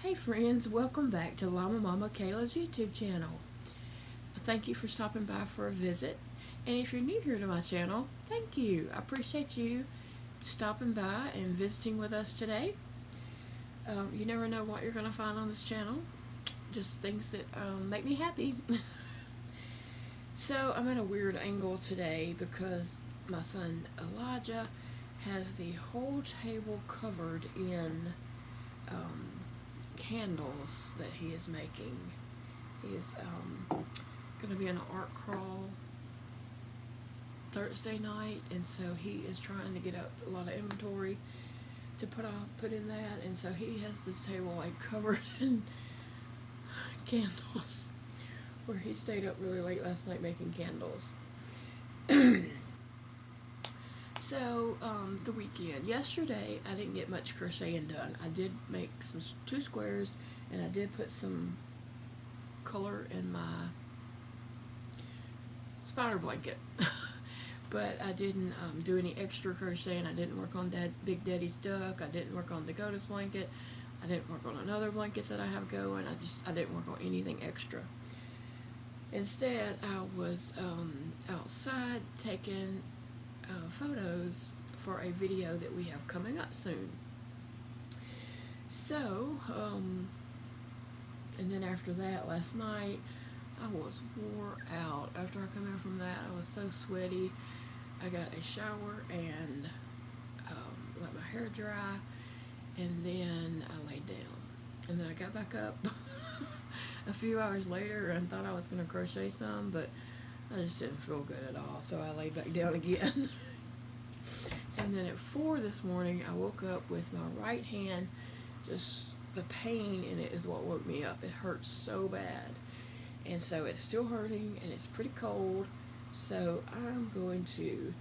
Hey friends, welcome back to LlamaMamaKayla's YouTube channel. Thank you for stopping by for a visit. And if you're new here to my channel, thank you. I appreciate you stopping by and visiting with us today. You never know what you're going to find on this channel. Just things that make me happy. So I'm at a weird angle today because my son Elijah has the whole table covered in candles that he is making. He is going to be in an art crawl Thursday night, and so he is trying to get up a lot of inventory to put in that, and so he has this table like covered in candles where he stayed up really late last night making candles. So, the weekend. Yesterday, I didn't get much crocheting done. I did make two squares, and I did put some color in my spider blanket. But I didn't do any extra crocheting. I didn't work on Big Daddy's duck. I didn't work on Dakota's blanket. I didn't work on another blanket that I have going. I didn't work on anything extra. Instead, I was outside taking photos for a video that we have coming up soon. So, and then after that, last night, I was wore out. After I come in from that, I was so sweaty. I got a shower and let my hair dry, and then I laid down. And then I got back up a few hours later and thought I was going to crochet some, but I just didn't feel good at all, so I laid back down again. And then at 4 this morning, I woke up with my right hand, just the pain in it is what woke me up. It hurts so bad. And so it's still hurting, and it's pretty cold. So I'm going to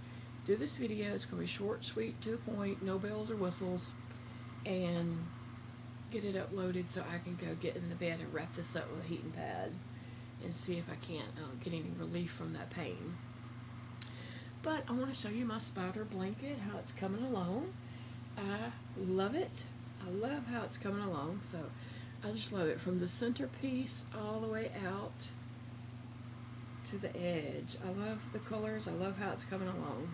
do this video. It's going to be short, sweet, to the point, no bells or whistles, and get it uploaded so I can go get in the bed and wrap this up with a heating pad and see if I can't get any relief from that pain. But I want to show you my spider blanket, how it's coming along. I love it. I love how it's coming along. So I just love it from the centerpiece all the way out to the edge. I love the colors. I love how it's coming along.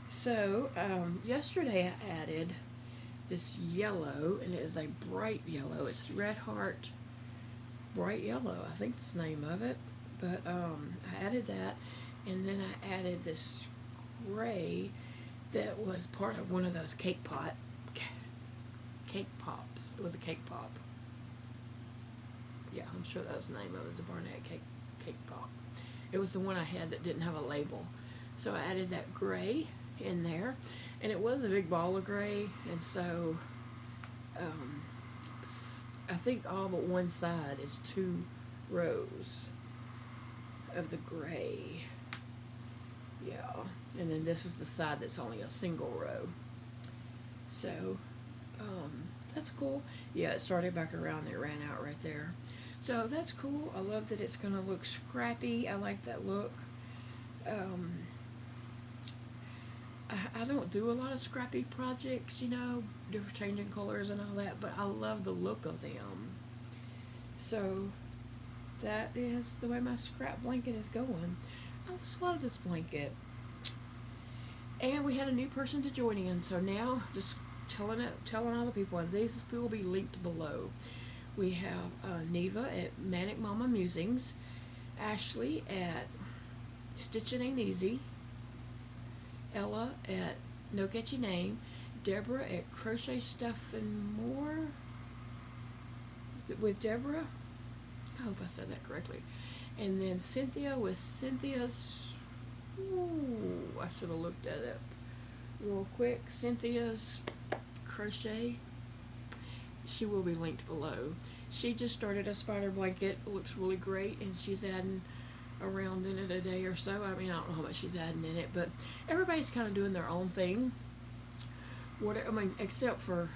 So yesterday I added this yellow, and it is a bright yellow. It's Red Heart Bright Yellow, I think that's the name of it. But I added that, and then I added this gray that was part of one of those cake pops. It was a cake pop. Yeah, I'm sure that was the name of it. It was a Barnett cake pop. It was the one I had that didn't have a label. So I added that gray in there, and it was a big ball of gray, and so I think all but one side is 2 rows of the gray. Yeah, and then this is the side that's only a single row. So that's cool. Yeah, it started back around, it ran out right there. So that's cool. I love that it's going to look scrappy. I like that look. I don't do a lot of scrappy projects, you know, different changing colors and all that, but I love the look of them. So that is the way my scrap blanket is going. I just love this blanket. And we had a new person to join in, so now just telling all the people, and these people will be linked below. We have Neva at Manic Mama Musings, Ashley at Stitching Ain't Easy, Ella at No Catchy Name, Debra at Crochet Stuff and More with Debra. I hope I said that correctly. And then Cynthia with Cynthia's, I should have looked at it real quick. Cynthia's Crochet. She will be linked below. She just started a spider blanket. It looks really great, and she's adding around in it a day or so. I mean, I don't know how much she's adding in it, but everybody's kind of doing their own thing. Except for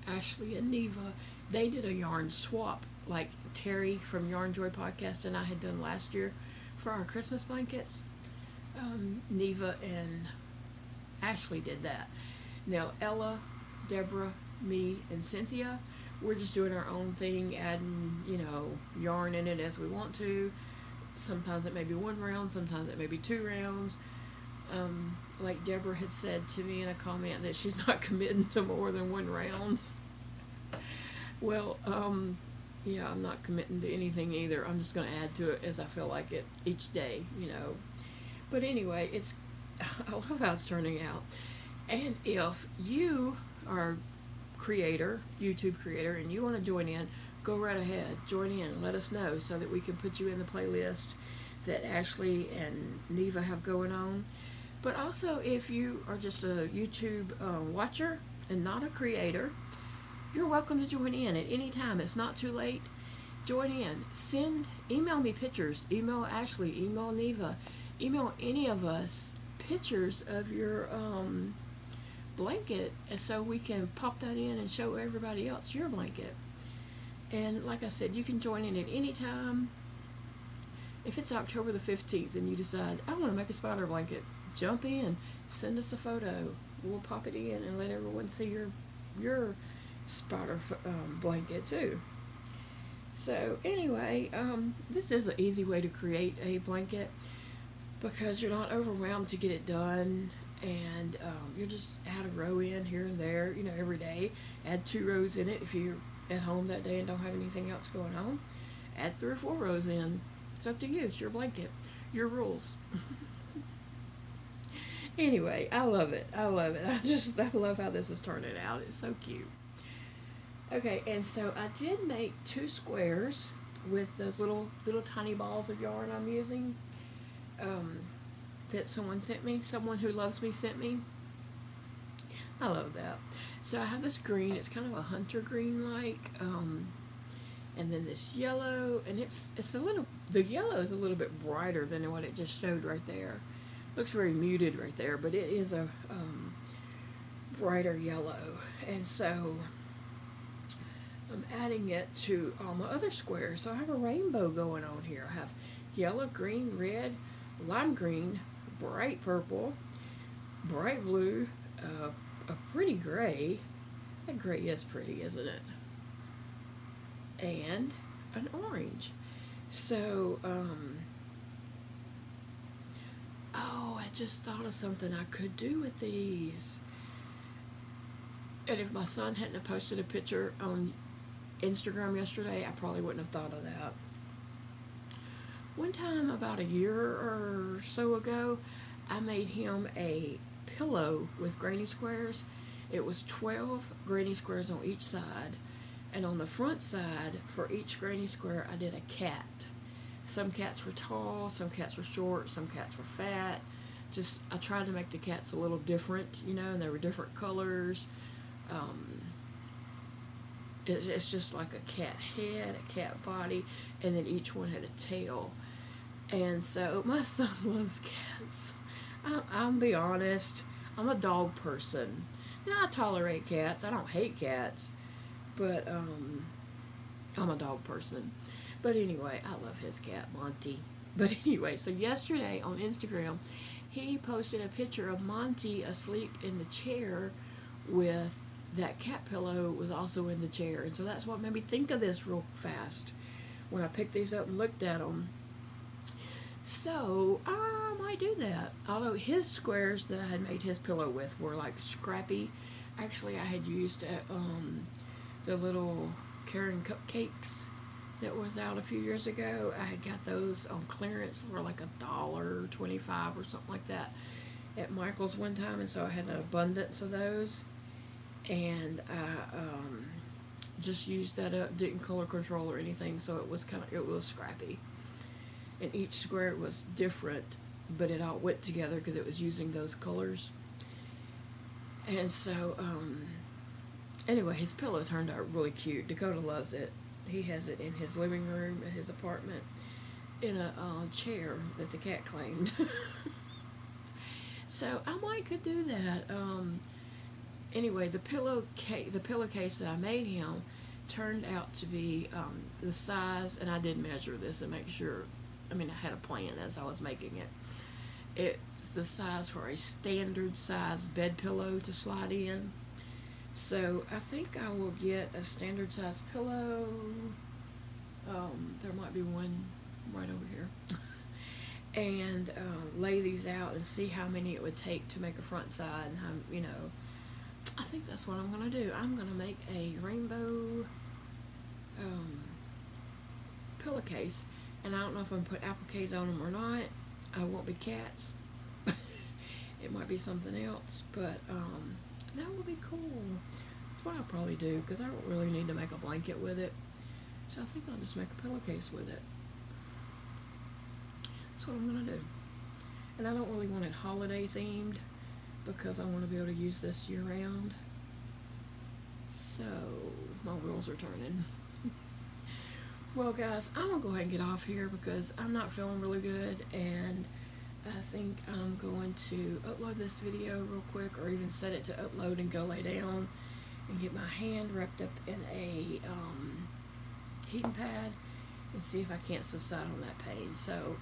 Ashley and Neva. They did a yarn swap, like Terry from Yarn Joy Podcast and I had done last year for our Christmas blankets. Neva and Ashley did that. Now Ella, Debra, me, and Cynthia, we're just doing our own thing, adding, you know, yarn in it as we want to. Sometimes it may be 1 round, sometimes it may be 2 rounds. Like Debra had said to me in a comment that she's not committing to more than 1 round. Well, yeah, I'm not committing to anything either. I'm just going to add to it as I feel like it each day, you know. But anyway, I love how it's turning out. And if you are a creator, YouTube creator, and you want to join in, go right ahead, join in, let us know so that we can put you in the playlist that Ashley and Neva have going on. But also, if you are just a YouTube watcher and not a creator, you're welcome to join in at any time. It's not too late. Join in. Email me pictures. Email Ashley. Email Neva. Email any of us pictures of your blanket, and so we can pop that in and show everybody else your blanket. And like I said, you can join in at any time. If it's October the 15th and you decide, I want to make a spider blanket, jump in, send us a photo. We'll pop it in and let everyone see your spider blanket too. So anyway, this is an easy way to create a blanket because you're not overwhelmed to get it done, and you just add a row in here and there, you know, every day. Add 2 rows in it if you're at home that day and don't have anything else going on. Add 3 or 4 rows in. It's up to you. It's your blanket, your rules. Anyway, I love it. I love it. I love how this is turning out. It's so cute. Okay, and so I did make 2 squares with those little tiny balls of yarn I'm using. That someone sent me. Someone who loves me sent me. I love that. So I have this green. It's kind of a hunter green like. And then this yellow, and it's a little, the yellow is a little bit brighter than what it just showed right there. Looks very muted right there, but it is a brighter yellow. And so I'm adding it to all my other squares. So I have a rainbow going on here. I have yellow, green, red, lime green, bright purple, bright blue, a pretty gray. That gray is pretty, isn't it? And an orange. So, oh, I just thought of something I could do with these. And if my son hadn't have posted a picture on Instagram yesterday, I probably wouldn't have thought of that. One time, about a year or so ago, I made him a pillow with granny squares. It was 12 granny squares on each side. And on the front side, for each granny square, I did a cat. Some cats were tall, some cats were short, some cats were fat. I tried to make the cats a little different, you know, and they were different colors. It's just like a cat head, a cat body, and then each one had a tail. And so my son loves cats. I'll be honest, I'm a dog person. Now, I tolerate cats. I don't hate cats. But I'm a dog person. But anyway, I love his cat, Monty. But anyway, so yesterday on Instagram, he posted a picture of Monty asleep in the chair with that cat pillow was also in the chair. And so that's what made me think of this real fast when I picked these up and looked at them. So I might do that. Although his squares that I had made his pillow with were like scrappy. Actually, I had used the little Karen cupcakes that was out a few years ago. I had got those on clearance for like $1.25 or something like that at Michael's one time, and so I had an abundance of those, and I just used that up. Didn't color control or anything, so it was scrappy, and each square was different, but it all went together because it was using those colors. And so anyway, his pillow turned out really cute. Dakota loves it. He has it in his living room at his apartment in a chair that the cat claimed. So I might could do that. Anyway, the pillowcase that I made him turned out to be the size, and I did measure this and make sure. I mean, I had a plan as I was making it. It's the size for a standard size bed pillow to slide in. So I think I will get a standard size pillow. There might be one right over here. And lay these out and see how many it would take to make a front side, and how, you know, I think that's what I'm gonna do. I'm gonna make a rainbow pillowcase, and I don't know if I'm gonna put appliques on them or not. I won't be cats. It might be something else, but that would be cool. That's what I'll probably do, because I don't really need to make a blanket with it. So I think I'll just make a pillowcase with it. That's what I'm gonna do. And I don't really want it holiday themed, because I want to be able to use this year round. So my wheels are turning. Well guys, I'm gonna go ahead and get off here because I'm not feeling really good, and I think I'm going to upload this video real quick, or even set it to upload and go lay down and get my hand wrapped up in a heating pad and see if I can't subside on that pain. So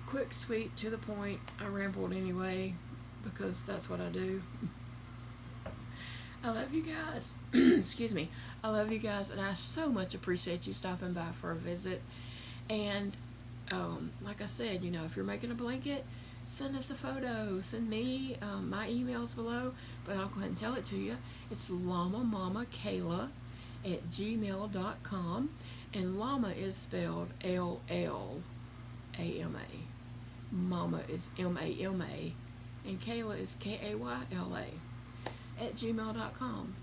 quick, sweet, to the point. I rambled anyway because that's what I do. I love you guys. Excuse me. I love you guys, and I so much appreciate you stopping by for a visit. And like I said, you know, if you're making a blanket, send us a photo. Send me my email's below, but I'll go ahead and tell it to you. It's LlamaMamaKayla@gmail.com, and Llama is spelled Llama. Mama is Mama, and Kayla is Kayla@gmail.com.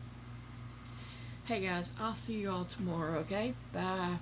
Hey guys, I'll see you all tomorrow, okay? Bye.